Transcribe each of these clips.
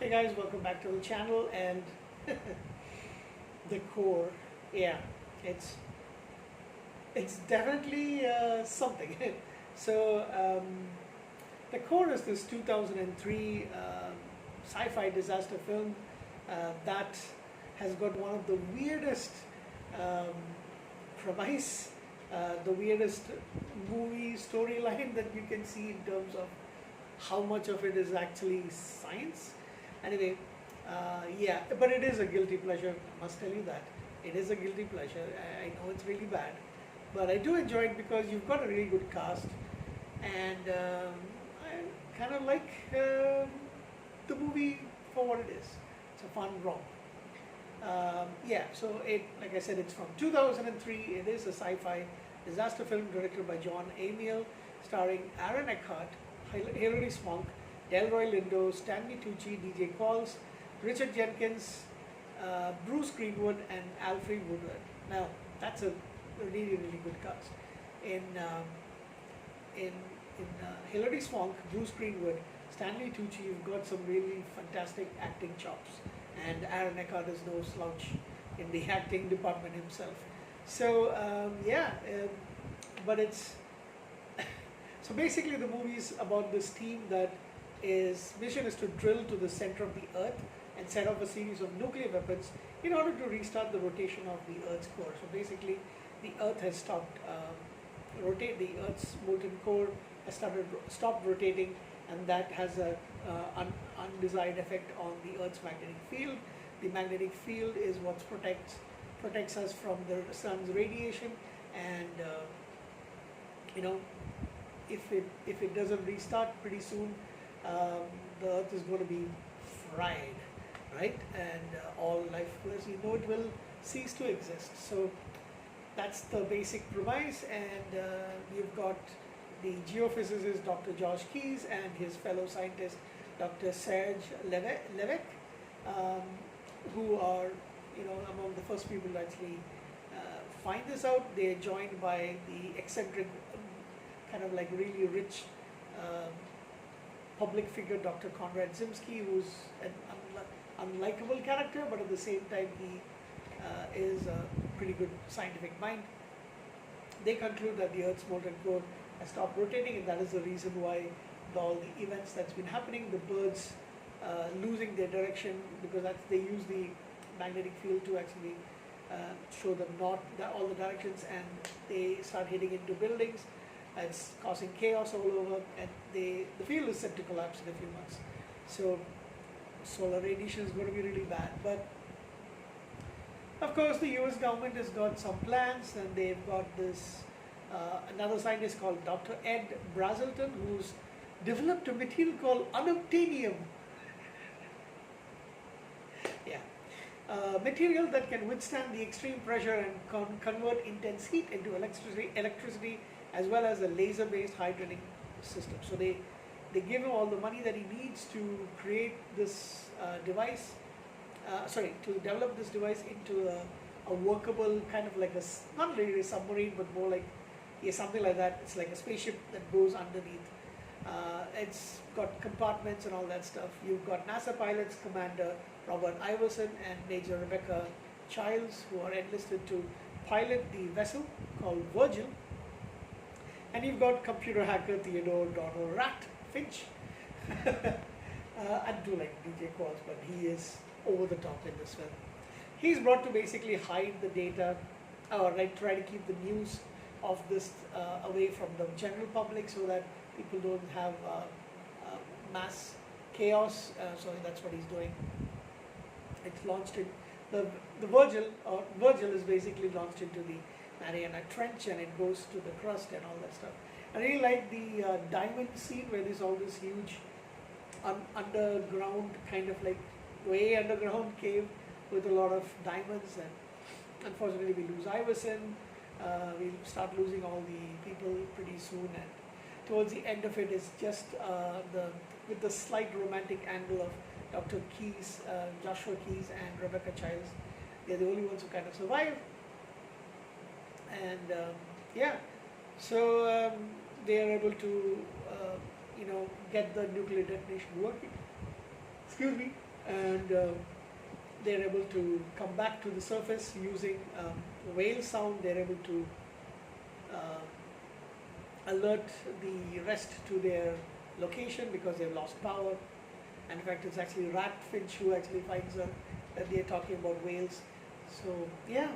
Hey guys, welcome back to the channel and the core. Yeah, it's it's definitely something. so the core is this 2003 sci-fi disaster film that has got one of the weirdest um, premise, the weirdest movie storyline that you can see in terms of how much of it is actually science. Anyway, yeah, but it is a guilty pleasure. I must tell you that it is a guilty pleasure. I know it's really bad, but I do enjoy it because you've got a really good cast, and I kind of like the movie for what it is. It's a fun romp. Yeah, so like I said, it's from 2003. It is a sci-fi disaster film directed by John Amiel, starring Aaron Eckhart, Hilary Swank, Delroy Lindo, Stanley Tucci, DJ Qualls, Richard Jenkins, Bruce Greenwood, and Alfred Woodward. Now, that's a really, really good cast. In Hilary Swank, Bruce Greenwood, Stanley Tucci, you've got some really fantastic acting chops, and Aaron Eckhart is no slouch in the acting department himself. So yeah, but it's so basically the movie is about this team that is mission is to drill to the center of the Earth and set off a series of nuclear weapons in order to restart the rotation of the Earth's core. So basically, the Earth has stopped rotate. The Earth's molten core has stopped rotating, and that has a undesired effect on the Earth's magnetic field. The magnetic field is what protects us from the sun's radiation, and you know, if it doesn't restart pretty soon, the Earth is going to be fried, right? And all life, as we know, it will cease to exist. So that's the basic premise, and you've got the geophysicist Dr. Josh Keyes and his fellow scientist Dr. Serge Levesque, who are among the first people to actually find this out. They're joined by the eccentric, kind of like really rich public figure Dr. Konrad Zimsky, who's an unlikable character, but at the same time he is a pretty good scientific mind. They conclude that the Earth's molten core has stopped rotating, and that is the reason why all the events that's been happening, the birds losing their direction, because they use the magnetic field to actually show them all the directions, and they start hitting into buildings. It's causing chaos all over, and the field is set to collapse in a few months. So solar radiation is going to be really bad. But of course, the US government has got some plans, and they've got this another scientist called Dr. Ed Brazelton, who's developed a material called unobtainium. Yeah, material that can withstand the extreme pressure and convert intense heat into electricity, as well as a laser-based hydrogen system. So they give him all the money that he needs to create this device. To develop this device into a workable kind of like not really a submarine, but more like something like that. It's like a spaceship that goes underneath. It's got compartments and all that stuff. You've got NASA pilots, Commander Robert Iverson and Major Rebecca Childs, who are enlisted to pilot the vessel called Virgil. And you've got computer hacker Theodore Donald Rat Finch. I do like DJ Qualls, but he is over the top in this film. He's brought to basically hide the data, or try to keep the news of this away from the general public, so that people don't have mass chaos. So that's what he's doing. It's launched in the Virgil is basically launched into the Mariana Trench, and it goes to the crust and all that stuff. I really like the diamond scene where there's all this huge underground, kind of like way underground cave with a lot of diamonds, and unfortunately we lose Iverson. We start losing all the people pretty soon, and towards the end of it is just with the slight romantic angle of Dr. Keyes, Joshua Keyes and Rebecca Childs. They're the only ones who kind of survive. And yeah, so they are able to get the nuclear detonation working. Excuse me. and they're able to come back to the surface using whale sound. They're able to alert the rest to their location because they've lost power. And in fact, it's actually Ratfinch who actually finds out that they're talking about whales. So yeah,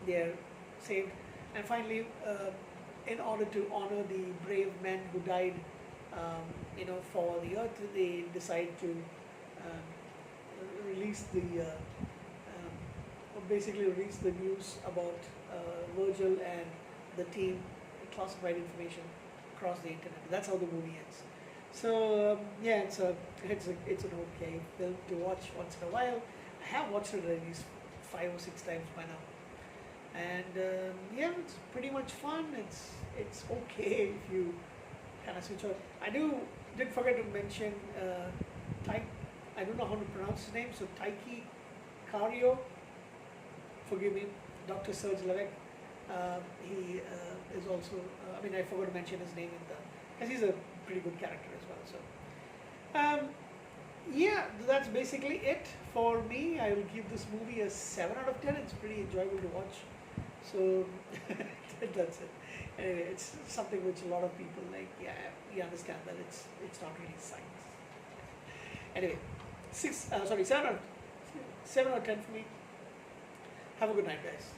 they're saved. And finally, in order to honor the brave men who died, for the earth, they decide to release basically release the news about Virgil and the team, classified information across the internet. That's how the movie ends. So yeah, it's an okay film to watch once in a while. I have watched it at least 5 or 6 times by now, and yeah, it's pretty much fun. It's okay if you kind of switch on. I did forget to mention Tai. I don't know how to pronounce his name. So Taiki Cario, forgive me, Dr. Serge Levesque. He is also. I forgot to mention his name because he's a pretty good character as well. So, yeah, that's basically it for me. I will give this movie a 7 out of 10. It's pretty enjoyable to watch. So that's it. Anyway, it's something which a lot of people like. Yeah, you understand that it's not really science. Anyway, 7 out of 10 for me. Have a good night, guys.